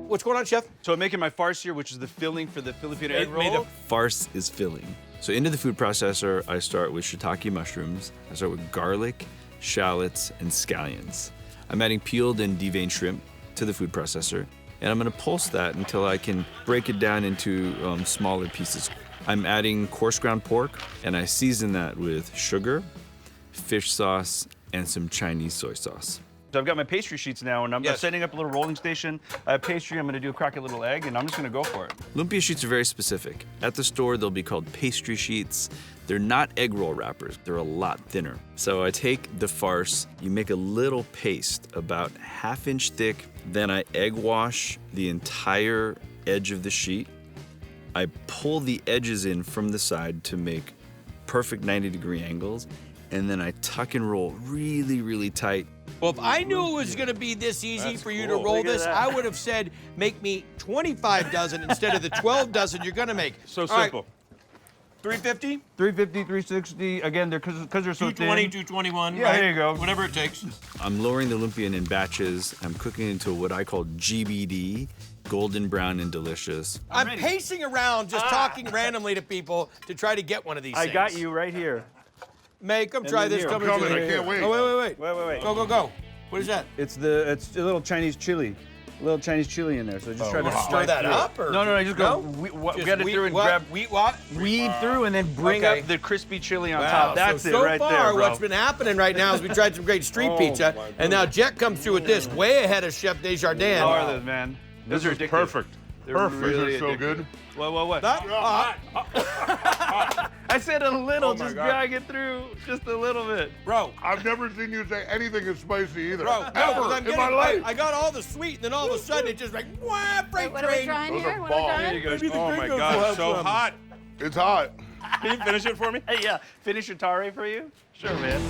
What's going on, Chef? So I'm making my farce here, which is the filling for the Filipino egg roll. May the farce is filling. So into the food processor, I start with shiitake mushrooms. I start with garlic, shallots, and scallions. I'm adding peeled and deveined shrimp to the food processor, and I'm gonna pulse that until I can break it down into smaller pieces. I'm adding coarse ground pork, and I season that with sugar, fish sauce, and some Chinese soy sauce. So I've got my pastry sheets now, and I'm setting up a little rolling station. I have pastry, I'm gonna do a crack a little egg, and I'm just gonna go for it. Lumpia sheets are very specific. At the store, they'll be called pastry sheets. They're not egg roll wrappers. They're a lot thinner. So I take the farce, you make a little paste about 1/2 inch thick, then I egg wash the entire edge of the sheet. I pull the edges in from the side to make perfect 90-degree angles, and then I tuck and roll really, really tight. Well, if I knew it was going to be this easy for you to roll this, I would have said, make me 25 dozen instead of the 12 dozen you're going to make. So simple. 350? 350, 360. Again, because they're so 220, thin. 221. Yeah, right? there you go. Whatever it takes. I'm lowering the lumpia in batches. I'm cooking it until what I call GBD, golden brown and delicious. I'm pacing around just talking randomly to people to try to get one of these things. I got you right here. May, come try this. here. Come I'm here. coming, I can't wait. Oh, Wait. Go, go, go. What is that? It's a little Chinese chili. A little Chinese chili in there, so just try to Stir that up? Or? No, just go. Just Get it wheat, through and what? grab. Wheat what? Weed through and then bring Okay. up the crispy chili on Wow. top. That's so it right far, there, bro. what's been happening right now is we tried some great street pizza, and now Jet comes through with this, way ahead of Chef Desjardins. How are those, man? This Those are is addictive. perfect. They're Perfect. really These are so addictive. good. What? That- I said a little, Oh my just God. drag it through, just a little bit. Bro, I've never seen you say anything is spicy either. no, 'cause Ever I'm in getting, my life. I got all the sweet, and then all of a sudden it just like, wah, freight What are we train. trying Those here? are What are we balls. trying? There you go. Maybe the Oh my gringos will God, have so some. hot. It's hot. Can you finish it for me? Hey, yeah, finish your tare for you? Sure, man.